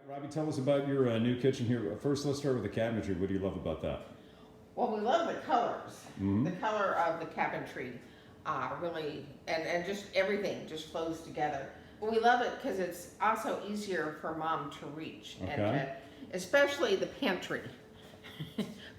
Robbie, tell us about your new kitchen here. First, let's start with the cabinetry. What do you love about that? Well, we love the colors. The color of the cabinetry really, and just everything just flows together. But we love it because it's also easier for mom to reach, and especially the pantry.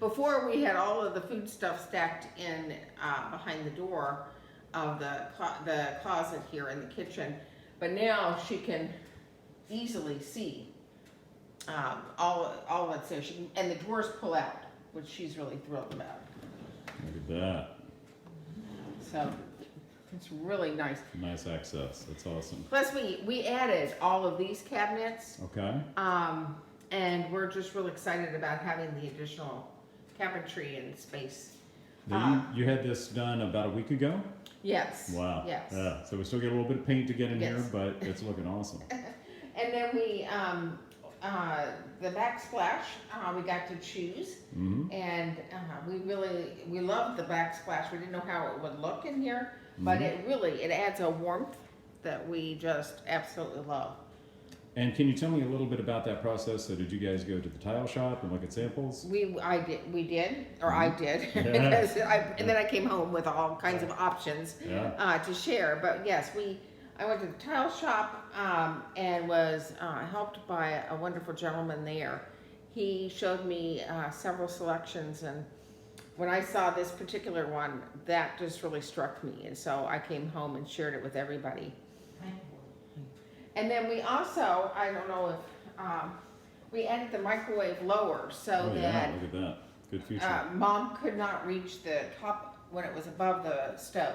Before we had all of the food stuff stacked in behind the door of the closet here in the kitchen, but now she can easily see all of it's there. And the drawers pull out, which she's really thrilled about. Look at that. So it's really nice. Nice access. That's awesome. Plus, we added all of these cabinets. Okay. And we're just really excited about having the additional cabinetry and space. Now you had this done about a week ago? Yes. Wow. Yes. Yeah. So we still get a little bit of paint to get in here, but it's looking awesome. And then we, the Backsplash, we got to choose, and we loved the Backsplash. We didn't know how it would look in here, but it adds a warmth that we just absolutely love. And can you tell me a little bit about that process? So did you guys go to the tile shop and look at samples? I did, because and then I came home with all kinds of options to share. But yes, I went to the tile shop and was helped by a wonderful gentleman there. He showed me several selections, and when I saw this particular one, that just really struck me. And so I came home and shared it with everybody. And then we also, I don't know if, we added the microwave lower so that look at that. Good feature. mom could not reach the top when it was above the stove.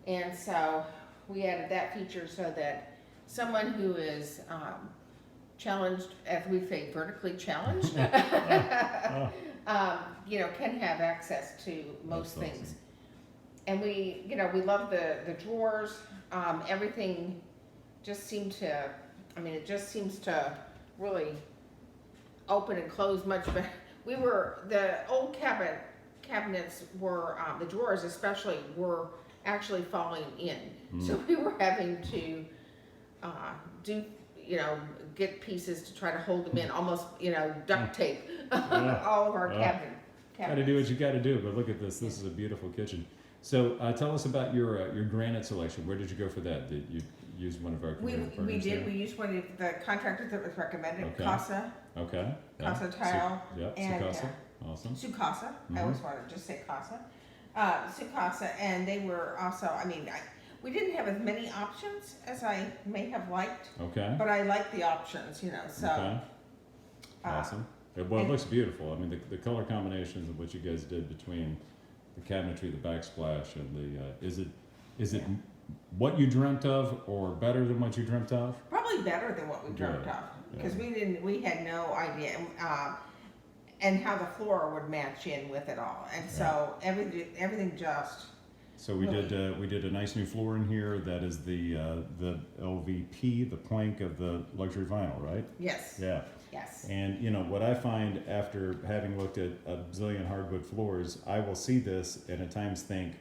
And so we added that feature so that someone who is challenged, as we say, vertically challenged, can have access to most things. Awesome. And we love the drawers, everything just seemed to, it just seems to really open and close much better. The old cabinets were, the drawers especially, were actually falling in. So we were having to get pieces to try to hold them in, almost, duct tape all of our cabinets. Gotta do what you gotta do, but look at this. This is a beautiful kitchen. So tell us about your granite selection. Where did you go for that? Did you use one of our granite We did. We used one of the contractors that was recommended, Okay. Casa. Okay. Casa Tile. And Sukasa. Awesome. Sukasa. I always wanted to just say Casa. Sukasa, and they were also, we didn't have as many options as I may have liked. Okay. But I like the options, so. Okay. Awesome. Well, it looks beautiful. The color combinations of what you guys did between the cabinetry, the backsplash, and the is it what you dreamt of, or better than what you dreamt of? Probably better than what we dreamt of, because we had no idea, and how the floor would match in with it all, and so everything just. So we did a nice new floor in here. That is the LVP, the plank of the luxury vinyl, right? Yes. Yeah. Yes. And what I find after having looked at a zillion hardwood floors, I will see this and at times think,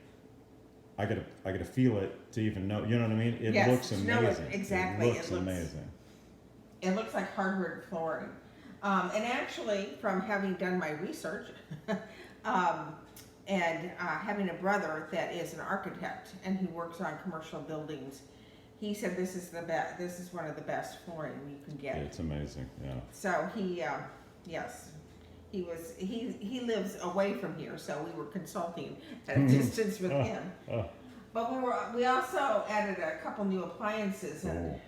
I gotta feel it to even know. You know what I mean? It looks amazing. No, exactly. It looks amazing. It looks like hardwood flooring. And actually, from having done my research, and having a brother that is an architect and who works on commercial buildings, he said this is the best. This is one of the best flooring you can get. Yeah, it's amazing. Yeah. So he lives away from here, so we were consulting at a distance with him. But we also added a couple new appliances, and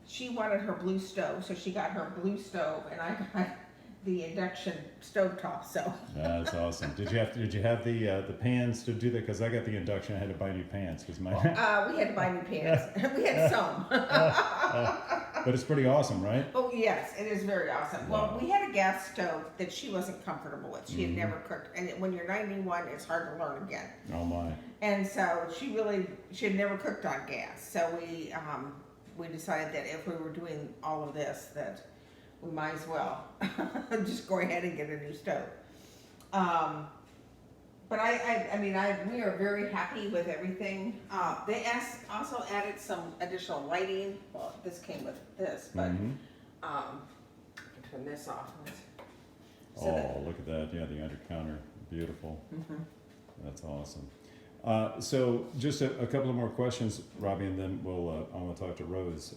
she wanted her blue stove, so she got her blue stove, and I got the induction stovetop. So that's awesome. Did you have the pans to do that? Because I got the induction. I had to buy new pans because my we had to buy new pans. We had some. But it's pretty awesome, right? Oh yes, it is very awesome. Wow. Well, we had a gas stove that she wasn't comfortable with. She had never cooked, and when you're 91, it's hard to learn again. Oh my! And so she had never cooked on gas. So we decided that if we were doing all of this, that we might as well just go ahead and get a new stove. But we are very happy with everything. They also added some additional lighting. Well, this came with this, but I can turn this off. So Oh, look at that, yeah, the under counter, beautiful. Mhm. That's awesome. So just a couple of more questions, Robbie, and then I want to talk to Rose.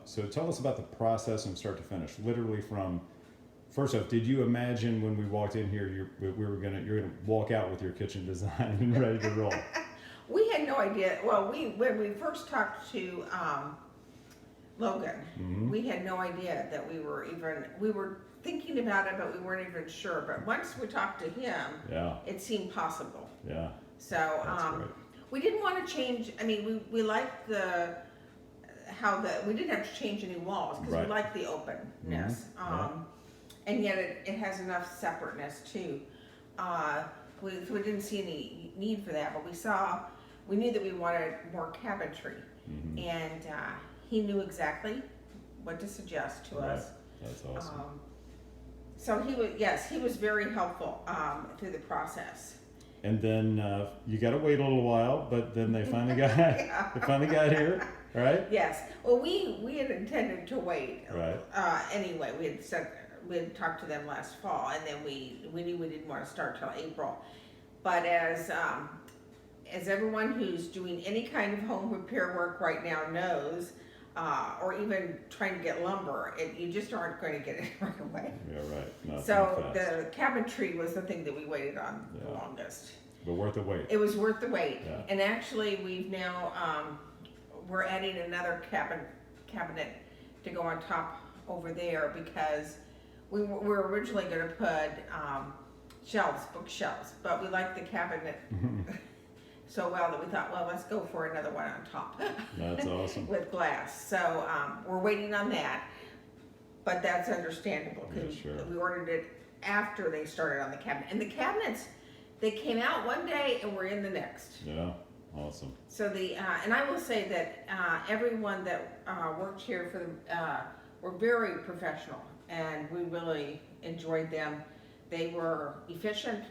So tell us about the process from start to finish, literally from, first off, did you imagine when we walked in here, you're gonna walk out with your kitchen design and ready to roll? We had no idea. Well, when we first talked to Logan, Mhm. we had no idea that we were thinking about it, but we weren't even sure. But once we talked to him, Yeah, it seemed possible. yeah, So that's great. we didn't want to change. I mean, we liked we didn't have to change any walls because Right. we liked the openness. Yeah. And yet it has enough separateness too. We didn't see any need for that, but we knew that we wanted more cabinetry, Mhm. and he knew exactly what to suggest to Right. us. That's awesome. So he was very helpful through the process. And then you got to wait a little while, but then they finally got they finally got here, right? Yes. Well, we had intended to wait. Right. Anyway, we had talked to them last fall, and then we knew we didn't want to start till April. But as everyone who's doing any kind of home repair work right now knows, or even trying to get lumber, you just aren't going to get it right away. Yeah, right. Not So fast. the cabinetry was the thing that we waited on the Yeah. longest. But worth the wait. It was worth the wait. Yeah. And actually, we've now we're adding another cabinet to go on top over there because we were originally going to put bookshelves, but we liked the cabinet so well that we thought, well, let's go for another one on top. That's awesome. With glass. So we're waiting on that, but that's understandable because Yeah, sure. we ordered it after they started on the cabinet. And the cabinets, they came out one day and were in the next. Yeah, awesome. So and I will say that everyone that worked here were very professional, and we really enjoyed them. They were efficient.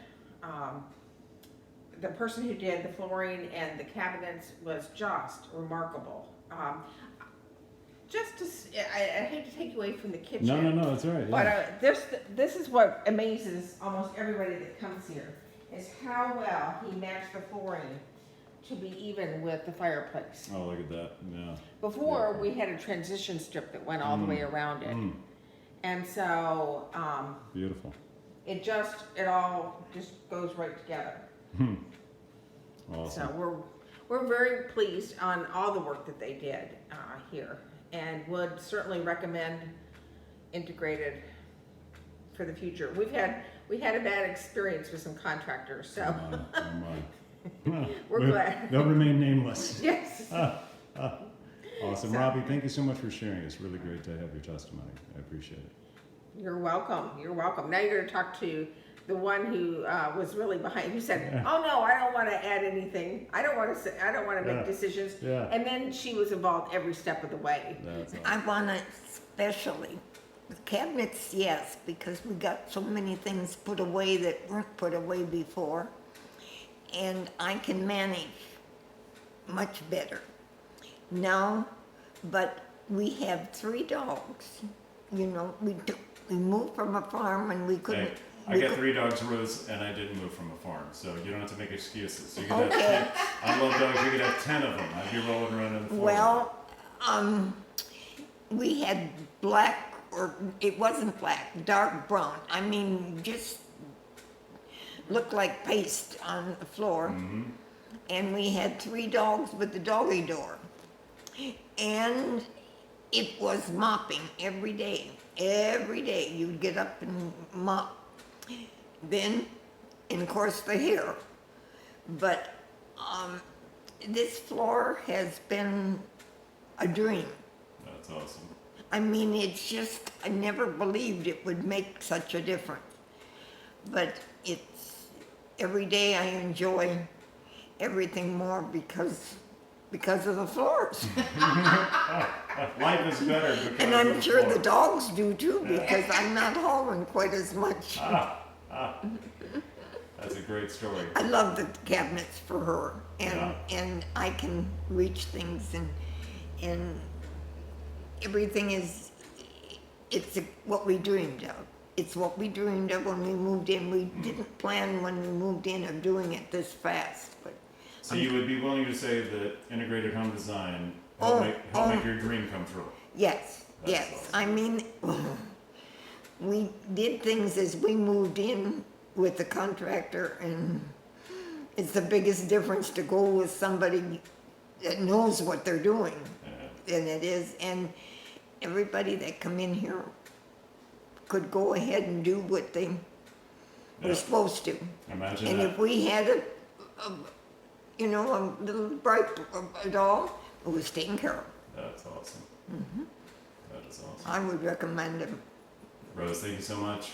The person who did the flooring and the cabinets was just remarkable. I hate to take you away from the kitchen. No, that's all right. But Yeah. this is what amazes almost everybody that comes here, is how well he matched the flooring to be even with the fireplace. Oh, look at that. Yeah. Before, Beautiful. we had a transition strip that went all the way around it. Mm, And so beautiful. it all just goes right together. Awesome. So we're very pleased on all the work that they did here, and would certainly recommend Integrated for the future. We had a bad experience with some contractors, so Oh my. we're glad. They'll remain nameless. Yes. Awesome. So- Robbie, thank you so much for sharing. It's really great to have your testimony. I appreciate it. You're welcome. You're welcome. Now you're going to talk to the one who was really behind. Who said, Yeah. "Oh no, I don't want to add anything. I don't want to make Yeah. decisions." Yeah. And then she was involved every step of the way. That's awesome. I want to especially, with cabinets, yes, because we got so many things put away that weren't put away before. And I can manage much better now, but we have 3 dogs. You know, we moved from a farm and we couldn't. Hey, I we got cou- 3 dogs, Rose, and I didn't move from a farm, so you don't have to make excuses. You could Okay. have 10. I love dogs. You could have 10 of them. I'd be rolling around in the floor. Well, we had black, or it wasn't black, dark brown. I mean, just looked like paste on the floor. And we had 3 dogs with the doggy door. And it was mopping every day. Every day you'd get up and mop. Then, and of course, the hair. But this floor has been a dream. That's awesome. I mean, it's just, I never believed it would make such a difference. But every day I enjoy everything more because of the floors. Life is better because And of I'm the sure floor. the dogs do too, because I'm not hauling quite as much. That's a great story. I love the cabinets for her, Yeah. and I can reach things, and everything is it's what we dreamed of. It's what we dreamed of when we moved in. We didn't plan when we moved in of doing it this fast, but. So you would be willing to say that integrated home design help make your dream come true? Yes, That's yes. awesome. I mean, we did things as we moved in with the contractor, and it's the biggest difference to go with somebody that knows what they're doing than it is. And everybody that come in here could go ahead and do what they were supposed to. Imagine And that. if we had a little bright doll, it was taken care of. That's awesome. That is awesome. I would recommend them. Rose, thank you so much.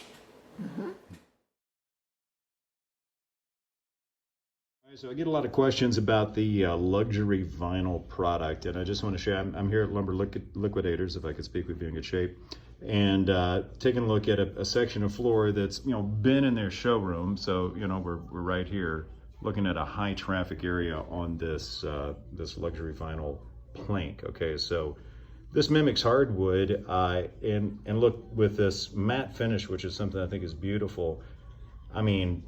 So I get a lot of questions about the luxury vinyl product, and I just want to share. I'm here at Lumber Liquidators, if I could speak with you in good shape, and taking a look at a section of floor that's been in their showroom. So we're right here looking at a high traffic area on this this luxury vinyl plank. Okay, so this mimics hardwood, and look, with this matte finish, which is something I think is beautiful. I mean,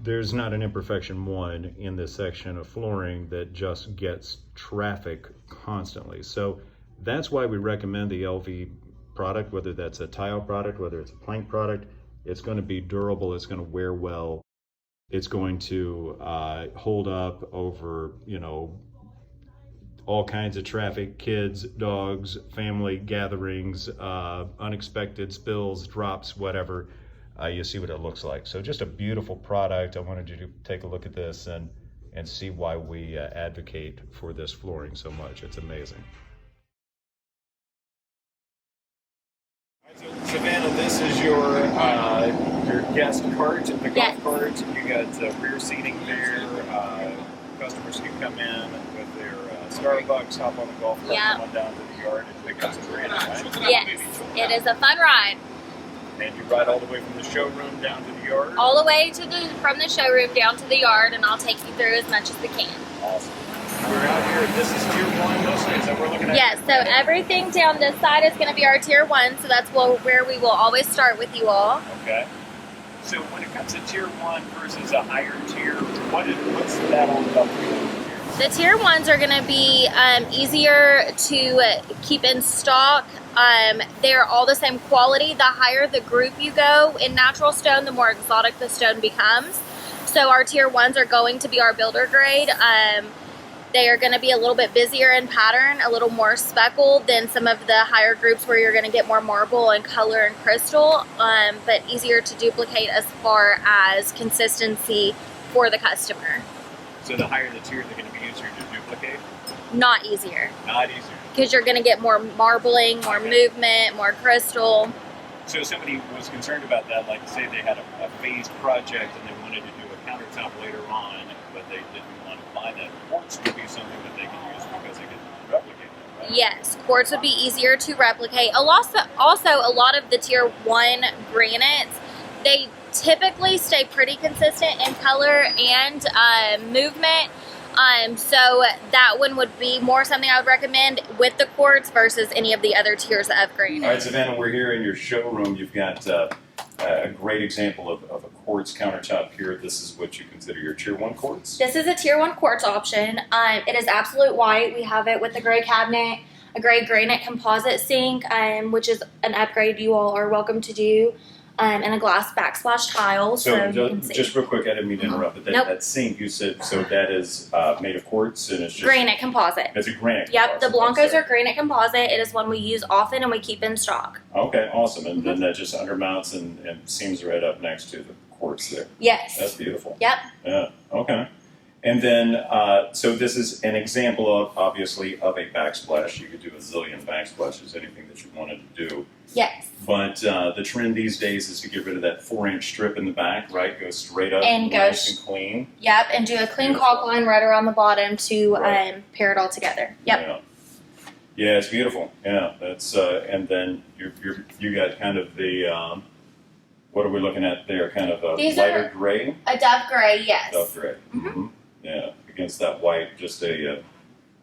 there's not an imperfection one in this section of flooring that just gets traffic constantly. So that's why we recommend the LV product, whether that's a tile product, whether it's a plank product. It's going to be durable, it's going to wear well, it's going to hold up over, all kinds of traffic, kids, dogs, family gatherings, unexpected spills, drops, whatever. You see what it looks like. So just a beautiful product. I wanted you to take a look at this and see why we advocate for this flooring so much. It's amazing. So Savannah, this is your guest cart, the golf cart. You got rear seating there. Customers can come in with their Starbucks, hop on the golf cart, come on down to the yard and pick up some granite, right? Yes, it is a fun ride. And you ride all the way from the showroom down to the yard? All the way from the showroom down to the yard, and I'll take you through as much as we can. Awesome. We're out here, this is tier 1 mostly, is that what we're looking at? Yes, so everything down this side is going to be our tier 1, so that's where we will always start with you all. Okay. So when it comes to tier 1 versus a higher tier, what's that all about? The tier 1s are going to be easier to keep in stock. They're all the same quality. The higher the group you go in natural stone, the more exotic the stone becomes. So our tier 1s are going to be our builder grade. They are going to be a little bit busier in pattern, a little more speckled than some of the higher groups where you're going to get more marble and color and crystal, but easier to duplicate as far as consistency for the customer. So the higher the tier, they're going to be easier to duplicate? Not easier. Not easier. Because you're going to get more marbling, more movement, more crystal. So if somebody was concerned about that, like say they had a phased project and they wanted to do a countertop later on, but they didn't want to buy that, quartz would be something that they could use because they could replicate that, right? Yes, quartz would be easier to replicate. Also, a lot of the tier 1 granites, they typically stay pretty consistent in color and movement. So that one would be more something I would recommend with the quartz versus any of the other tiers of granite. All right, Savannah, we're here in your showroom. You've got a great example of a quartz countertop here. This is what you consider your tier 1 quartz? This is a tier 1 quartz option. It is absolute white. We have it with a gray cabinet, a gray granite composite sink, which is an upgrade you all are welcome to do. And a glass backsplash tile, so you can see. Just real quick, I didn't mean to interrupt, but Nope. that sink you said, so that is made of quartz and it's just... Granite composite. It's a granite Yep, the composite. Blancos are granite composite. It is one we use often and we keep in stock. Okay, awesome. And then that just undermounts and seams right up next to the quartz there. Yes. That's beautiful. Yep. Yeah, okay. And then, so this is an example of, obviously, of a backsplash. You could do a zillion backsplashes, anything that you wanted to do. Yes. But the trend these days is to get rid of that 4-inch strip in the back, right? Go straight up, And nice and clean. Yep, and do a clean Beautiful. caulk line right around the bottom to Right. pair it all together. Yep. Yeah. Yeah, it's beautiful. Yeah, that's and then you got kind of the what are we looking at there? Kind of a These lighter are- gray, A dove gray, yes. dove gray. Mhm. Yeah, against that white, just a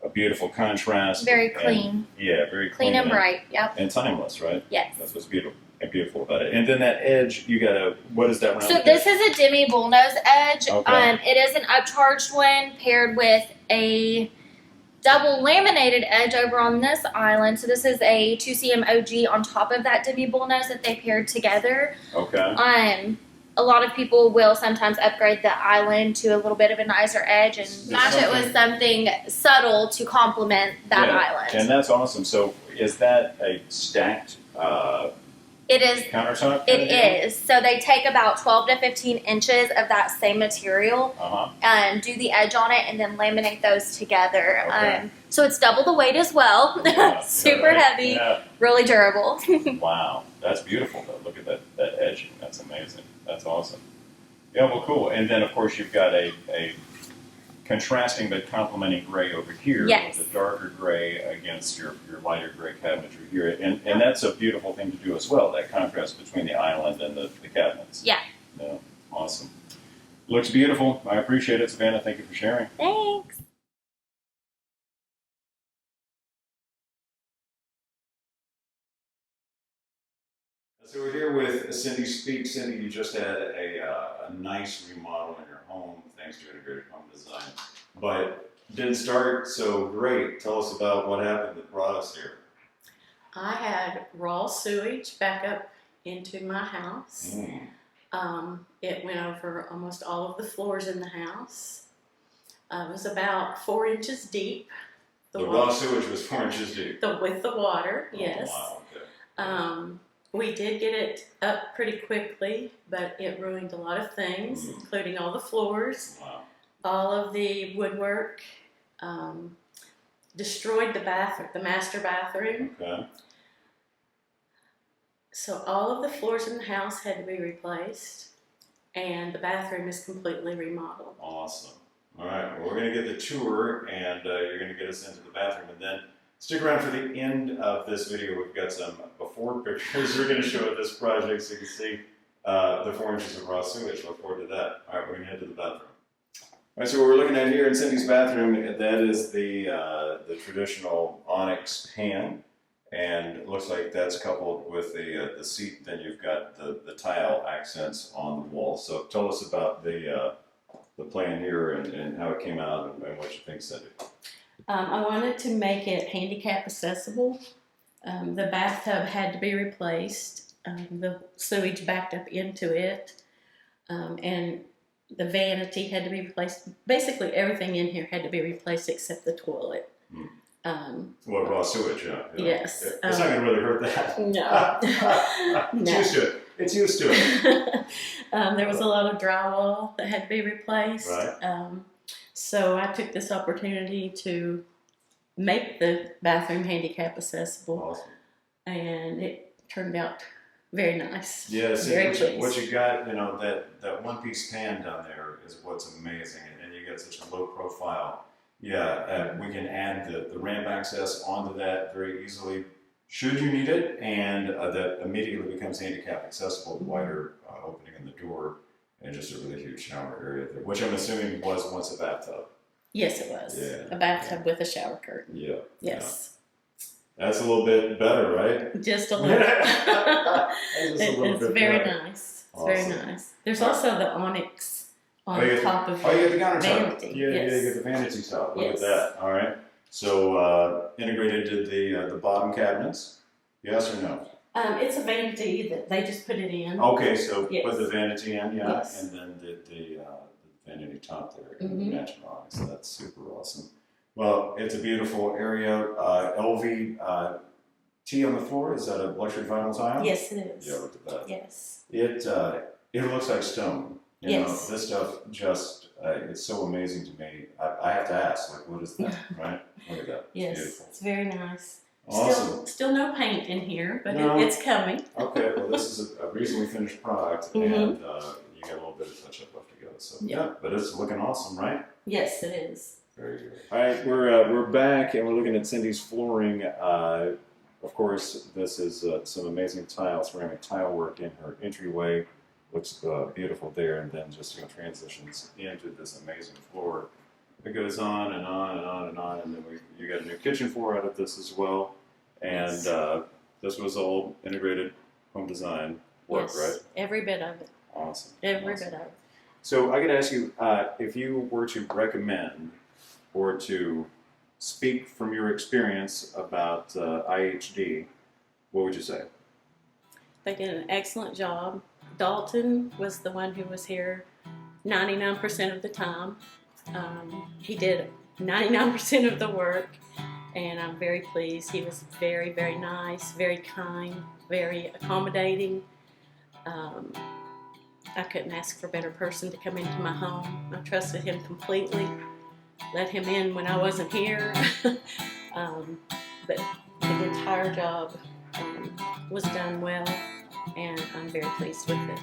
a beautiful contrast. Very and- clean. yeah, very Clean and bright. Yep. and timeless, right? Yes. That's what's beautiful about it. And then that edge, you got a, what is that round? So this is a demi bullnose edge. Okay. It is an upcharged one paired with a double laminated edge over on this island. So this is a 2cm OG on top of that demi bullnose that they paired together. Okay. A lot of people will sometimes upgrade the island to a little bit of a nicer edge and match it with something subtle to complement that Yeah, island. And that's awesome. So is that a stacked It is. countertop? It is. So they take about 12 to 15 inches of that same material, Uh-huh. do the edge on it, and then laminate those together. Okay. So it's double the weight as well. Yeah, Super right. heavy, Yeah. really durable. Wow. That's beautiful, though. Look at that edging. That's amazing. That's awesome. Yeah, well, cool. And then, of course, you've got a contrasting but complementing gray over here. Yes. The darker gray against your lighter gray cabinetry here. And that's a beautiful thing to do as well, that contrast between the island and the cabinets. Yeah. Yeah, awesome. Looks beautiful. I appreciate it, Savannah. Thank you for sharing. Thanks. So we're here with Cindy Speak. Cindy, you just had a nice remodel in your home thanks to integrated home design, but didn't start so great. Tell us about what happened that brought us here. I had raw sewage back up into my house. It went over almost all of the floors in the house. It was about 4 inches deep. The raw sewage was 4 inches deep. With the water, yes. Oh, wow, okay. We did get it up pretty quickly, but it ruined a lot of things, including all the floors, Wow. all of the woodwork, destroyed the master bathroom. Okay. So all of the floors in the house had to be replaced, and the bathroom is completely remodeled. Awesome. All right. Well, we're going to get the tour, and you're going to get us into the bathroom, and then stick around for the end of this video. We've got some before pictures we're going to show of this project so you can see the 4 inches of raw sewage. Look forward to that. All right, we're going to head to the bathroom. All right, so what we're looking at here in Cindy's bathroom, that is the traditional onyx pan, and it looks like that's coupled with the seat. Then you've got the tile accents on the wall. So tell us about the plan here and how it came out and what you think, Cindy. I wanted to make it handicap accessible. The bathtub had to be replaced. The sewage backed up into it. And the vanity had to be replaced. Basically, everything in here had to be replaced except the toilet. What, raw sewage, yeah. Yes. It's not going to really hurt that. No. It's No. used to it. It's used to it. There was a lot of drywall that had to be replaced. Right. So I took this opportunity to make the bathroom handicap accessible, Awesome. and it turned out very nice. Yeah, see, Very what pleased. you got, that one-piece pan down there is what's amazing, and you got such a low profile. Yeah, we can add the ramp access onto that very easily, should you need it, and that immediately becomes handicap accessible, the wider opening in the door, and just a really huge shower area there, which I'm assuming was once a bathtub. Yes, it was. Yeah. A bathtub with a shower curtain. Yeah. Yes. Yeah. That's a little bit better, right? Just a little. Just a little It's bit very better. nice. It's Awesome. very nice. There's also the onyx on you top of Oh, you get the countertop. vanity. Yeah, Yes. you get the vanity top. Look Yes. at that. All right. So integrated to the bottom cabinets. Yes or no? It's a vanity that they just put it in. Okay, so Yes. put the vanity in, yeah, Yes. and then the vanity top there, Mhm. matching onyx. So that's super awesome. Well, it's a beautiful area. LV T on the floor. Is that a luxury vinyl tile? Yes, it is. Yeah, look at that. Yes. It looks like stone. You Yes. know, this stuff just it's so amazing to me. I have to ask, like, what is that? Right? Look at that. Yes. Beautiful. It's very nice. Awesome. Still no paint in here, but No. it's coming. Okay, well, this is a recently finished product, and you got a little bit of touch-up left to go. So yeah, but it's looking awesome, right? Yes, it is. Very good. All right, we're back, and we're looking at Cindy's flooring. Of course, this is some amazing ceramic tile work in her entryway. Looks beautiful there, and then just transitions into this amazing floor it goes on and on and on and on, and then you got a new kitchen floor out of this as well, and Yes. this was all integrated home design work, Yes, right? every bit of it. Awesome. Every Awesome. bit of it. So I could ask you, if you were to recommend or to speak from your experience about IHD, what would you say? They did an excellent job. Dalton was the one who was here 99% of the time. He did 99% of the work, and I'm very pleased. He was very, very nice, very kind, very accommodating. I couldn't ask for a better person to come into my home. I trusted him completely, let him in when I wasn't here. But the entire job was done well, and I'm very pleased with it.